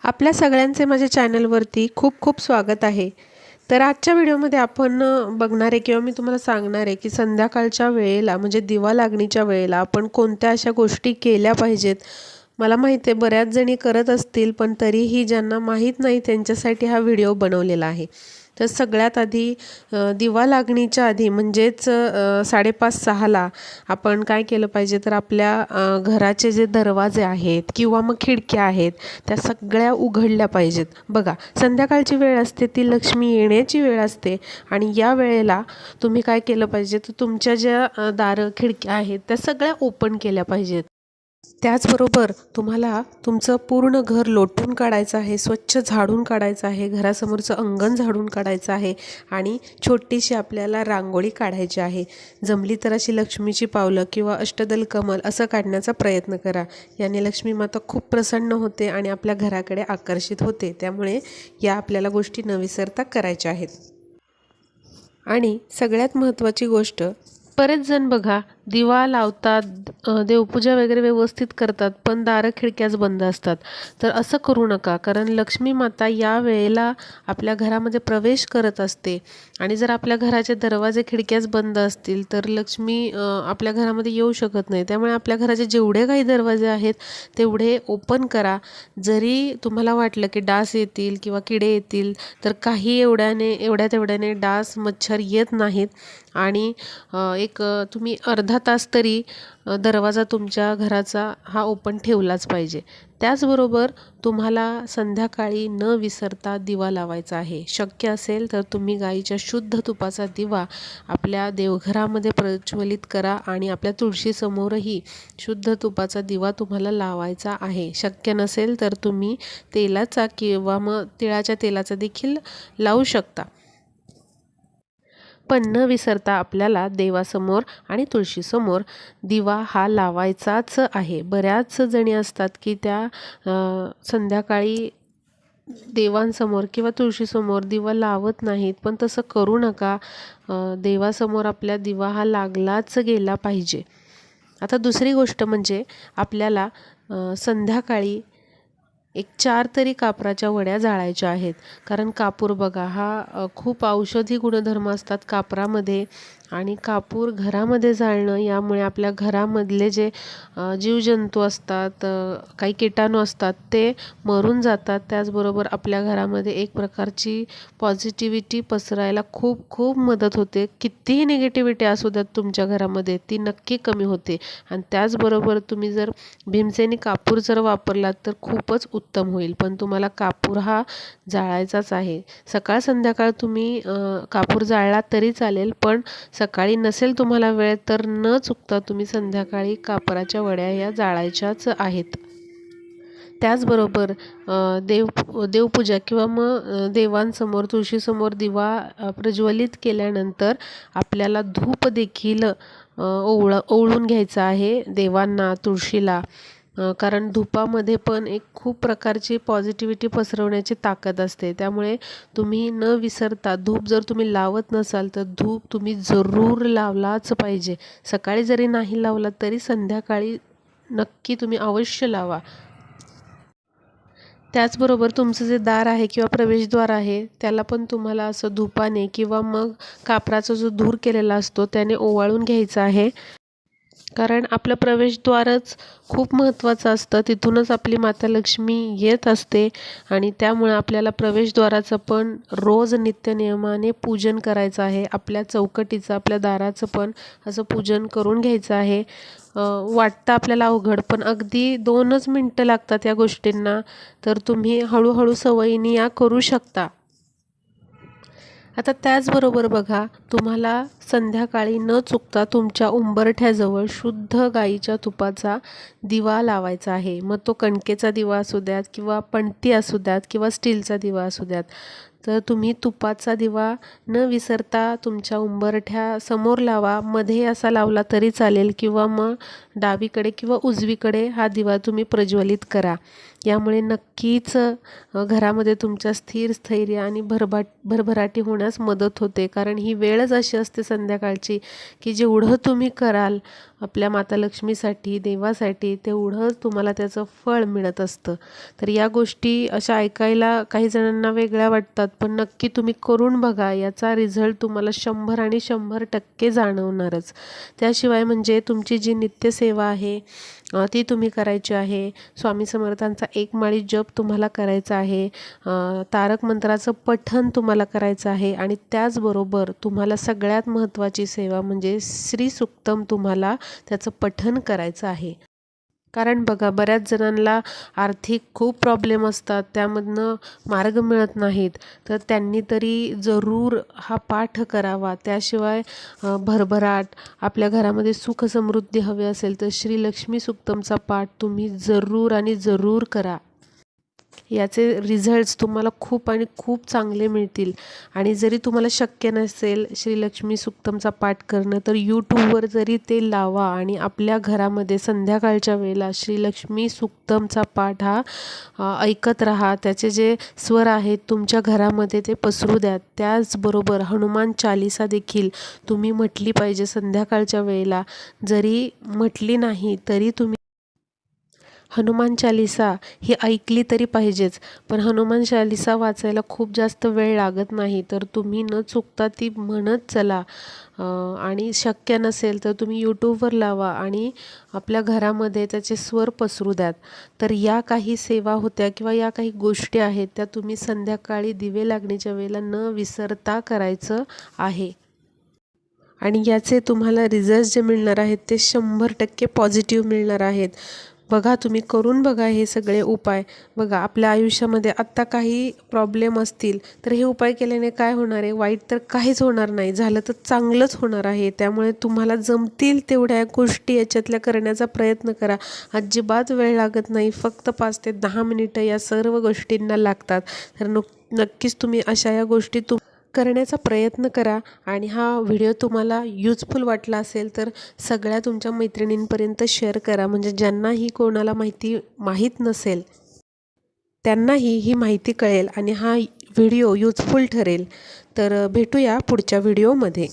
आपल्या सगळ्यांचे माझ्या चॅनलवरती खूप खूप स्वागत आहे। तर आजच्या व्हिडिओमध्ये आपण बघणार आहे किंवा मी तुम्हाला सांगणार आहे की संध्याकाळच्या वेळेला म्हणजे दिवा लागणीच्या वेळेला आपण कोणत्या अशा गोष्टी केल्या पाहिजेत। मला माहिती आहे बऱ्याच जणी करत असतील, पण तरीही ज्यांना माहीत नाही त्यांच्यासाठी हा व्हिडिओ बनवलेला आहे। तर सगळ्यात आधी दिवा लागणीच्या आधी म्हणजेच 5:30-6ला आपण काय केलं पाहिजे, तर आपल्या घराचे जे दरवाजे आहेत किंवा मग खिडक्या आहेत त्या सगळ्या उघडल्या पाहिजेत। बघा, संध्याकाळची वेळ असते ती लक्ष्मी येण्याची वेळ असते आणि या वेळेला तुम्ही काय केलं पाहिजे, तर तुमच्या ज्या दारं खिडक्या आहेत त्या सगळ्या ओपन केल्या पाहिजेत। त्याचबरोबर तुम्हाला तुमचं पूर्ण घर लोटून काढायचं आहे, स्वच्छ झाडून काढायचं आहे, घरासमोरचं अंगण झाडून काढायचं आहे आणि छोटीशी आपल्याला रांगोळी काढायची आहे। जमली तर अशी लक्ष्मीची पावलं किंवा अष्टदल कमल असं काढण्याचा प्रयत्न करा। याने लक्ष्मी माता खूप प्रसन्न होते आणि आपल्या घराकडे आकर्षित होते। त्यामुळे या आपल्याला गोष्टी न विसरता करायच्या आहेत। आणि सगळ्यात महत्त्वाची गोष्ट, बरेच जण बघा दिवा लावतात, देवपूजा वगैरे व्यवस्थित करतात, पण दारं खिडक्याच बंद असतात। तर असं करू नका, कारण लक्ष्मी माता या वेळेला आपल्या घरामध्ये प्रवेश करत असते आणि जर आपल्या घराचे दरवाजे खिडक्याच बंद असतील तर लक्ष्मी आपल्या घरामध्ये येऊ शकत नाही। त्यामुळे आपल्या घराचे जेवढे काही दरवाजे आहेत तेवढे ओपन करा। जरी तुम्हाला वाटलं की डास येतील किंवा किडे येतील, तर काही एवढ्या तेवढ्याने डास मच्छर येत नाहीत। आणि तुम्ही अर्धा तास तरी दरवाजा तुमच्या घराचा हा ओपन ठेवलाच पाहिजे। त्याचबरोबर तुम्हाला संध्याकाळी न विसरता दिवा लावायचा आहे। शक्य असेल तर तुम्ही गाईच्या शुद्ध तुपाचा दिवा आपल्या देवघरामध्ये प्रज्वलित करा आणि आपल्या तुळशीसमोरही शुद्ध तुपाचा दिवा तुम्हाला लावायचा आहे। शक्य नसेल तर तुम्ही तेलाचा किंवा मग तिळाच्या तेलाचा देखील लावू शकता। पण न विसरता आपल्याला देवासमोर आणि तुळशीसमोर दिवा हा लावायचाच आहे। बऱ्याच जणी असतात की त्या संध्याकाळी देवांसमोर किंवा तुळशीसमोर दिवा लावत नाहीत, पण तसं करू नका। देवासमोर आपल्या दिवा हा लागलाच गेला पाहिजे। आता दुसरी गोष्ट म्हणजे आपल्याला संध्याकाळी 4 तरी कापराच्या वड्या जाळायच्या आहेत, कारण कापूर बघा हा खूप औषधी गुणधर्म असतात कापरामध्ये आणि कापूर घरामध्ये जाळणं यामुळे आपल्या घरामधले जे जीवजंतू असतात, काही कीटाणू असतात ते मरून जातात। त्याचबरोबर आपल्या घरामध्ये एक प्रकारची पॉझिटिव्हिटी पसरायला खूप खूप मदत होते। कितीही निगेटिव्हिटी असू द्यात तुमच्या घरामध्ये ती नक्की कमी होते। आणि त्याचबरोबर तुम्ही जर भीमसेनी कापूर जर वापरलात तर खूपच उत्तम होईल, पण तुम्हाला कापूर हा जाळायचाच आहे। सकाळ संध्याकाळ तुम्ही कापूर जाळला तरी चालेल, पण सकाळी नसेल तुम्हाला वेळ तर न चुकता तुम्ही संध्याकाळी कापराच्या वड्या या जाळायच्याच आहेत। त्याचबरोबर देवपूजा किंवा मग देवांसमोर तुळशीसमोर दिवा प्रज्वलित केल्यानंतर आपल्याला धूप देखील ओवाळून घ्यायचा आहे देवांना, तुळशीला। कारण धुपामध्ये पण एक खूप प्रकारची पॉझिटिव्हिटी पसरवण्याची ताकद असते। त्यामुळे तुम्ही न विसरता धूप जर तुम्ही लावत नसाल तर धूप तुम्ही जरूर लावलाच पाहिजे। सकाळी जरी नाही लावला तरी संध्याकाळी नक्की तुम्ही अवश्य लावा। त्याचबरोबर तुमचं जे दार आहे किंवा प्रवेशद्वार आहे त्याला पण तुम्हाला असं धुपाने किंवा मग कापराचा जो धूर केलेला असतो त्याने ओवाळून घ्यायचा आहे। कारण आपलं प्रवेशद्वारच खूप महत्त्वाचं असतं, तिथूनच आपली माता लक्ष्मी येत असते आणि त्यामुळे आपल्याला प्रवेशद्वाराचं पण रोज नित्यनियमाने पूजन करायचं आहे। आपल्या चौकटीचं, आपल्या दाराचं पण असं पूजन करून घ्यायचं आहे। वाटतं आपल्याला अवघड, पण अगदी 2च मिनटं लागतात या गोष्टींना, तर तुम्ही हळूहळू सवयीने या करू शकता। आता त्याचबरोबर बघा, तुम्हाला संध्याकाळी न चुकता तुमच्या उंबरठ्याजवळ शुद्ध गाईच्या तुपाचा दिवा लावायचा आहे। मग तो कणकेचा दिवा असू द्यात किंवा पणती असू द्यात किंवा स्टीलचा दिवा असू द्यात। तर तुम्ही तुपाचा दिवा न विसरता तुमच्या उंबरठ्या समोर लावा. मध्ये असा लावला तरी चालेल किंवा मग डावीकडे किंवा उजवीकडे हा दिवा तुम्ही प्रज्वलित करा. यामुळे नक्कीच घरामध्ये तुमच्या स्थिर स्थैर्य आणि भरभराटी होण्यास मदत होते. कारण ही वेळच अशी असते संध्याकाळची की जेवढं तुम्ही कराल आपल्या माता लक्ष्मीसाठी, देवासाठी, तेवढंच तुम्हाला त्याचं फळ मिळत असतं. तर या गोष्टी अशा ऐकायला काही जणांना वेगळ्या वाटतात, पण नक्की तुम्ही करून बघा. याचा रिझल्ट तुम्हाला 100 आणि 100% जाणवणारच. त्याशिवाय म्हणजे तुमची जी नित्यसेवा आहे ती तुम्ही करायची आहे. स्वामी समर्थांचा 1 माळी जप तुम्हाला करायचा आहे. तारक मंत्राचं पठण तुम्हाला करायचं आहे आणि त्याचबरोबर तुम्हाला सगळ्यात महत्त्वाची सेवा म्हणजे श्री सुक्तम तुम्हाला त्याचं पठण करायचं आहे. कारण बघा, बऱ्याच जणांना आर्थिक खूप प्रॉब्लेम असतात, त्यामधनं मार्ग मिळत नाहीत. तर त्यांनी तरी जरूर हा पाठ करावा. त्याशिवाय भरभराट आपल्या घरामध्ये सुख समृद्धी हवी असेल तर श्री लक्ष्मी सुक्तमचा पाठ तुम्ही जरूर आणि जरूर करा. याचे रिझल्ट्स तुम्हाला खूप आणि खूप चांगले मिळतील. आणि जरी तुम्हाला शक्य नसेल श्रीलक्ष्मी सुक्तमचा पाठ करणं, तर यूट्यूबवर जरी ते लावा आणि आपल्या घरामध्ये संध्याकाळच्या वेळेला श्रीलक्ष्मी सुक्तमचा पाठ हा ऐकत राहा. त्याचे जे स्वर आहेत तुमच्या घरामध्ये ते पसरू द्या. त्याचबरोबर हनुमान चालीसा देखील तुम्ही म्हटली पाहिजे संध्याकाळच्या वेळेला. जरी म्हटली नाही तरी तुम्ही हनुमान चालीसा ही ऐकली तरी पाहिजेच. पण हनुमान चालीसा वाचायला खूप जास्त वेळ लागत नाही, तर तुम्ही न चुकता ती म्हणत चला. आणि शक्य नसेल तर तुम्ही यूट्यूबवर लावा आणि आपल्या घरामध्ये त्याचे स्वर पसरू द्यात. तर या काही सेवा होत्या किंवा या काही गोष्टी आहेत त्या तुम्ही संध्याकाळी दिवे लागण्याच्या वेळेला न विसरता करायचं आहे. आणि याचे तुम्हाला रिझल्ट जे मिळणार आहेत ते 100% पॉझिटिव्ह मिळणार आहेत. बघा, तुम्ही करून बघा हे सगळे उपाय. बघा, आपल्या आयुष्यामध्ये आत्ता काही प्रॉब्लेम असतील तर हे उपाय केल्याने काय होणार आहे? वाईट तर काहीच होणार नाही, झालं तर चांगलंच होणार आहे. त्यामुळे तुम्हाला जमतील तेवढ्या गोष्टी याच्यातल्या करण्याचा प्रयत्न करा. अजिबात वेळ लागत नाही, फक्त 5 ते 10 मिनिटं या सर्व गोष्टींना लागतात. तर नक्कीच तुम्ही अशा या गोष्टी करण्याचा प्रयत्न करा. आणि हा व्हिडिओ तुम्हाला युजफुल वाटला असेल तर सगळ्या तुमच्या मैत्रिणींपर्यंत शेअर करा. म्हणजे ज्यांनाही कोणाला माहीत नसेल त्यांनाही ही माहिती कळेल आणि हा व्हिडिओ युजफुल ठरेल. तर भेटूया पुढच्या व्हिडिओमध्ये.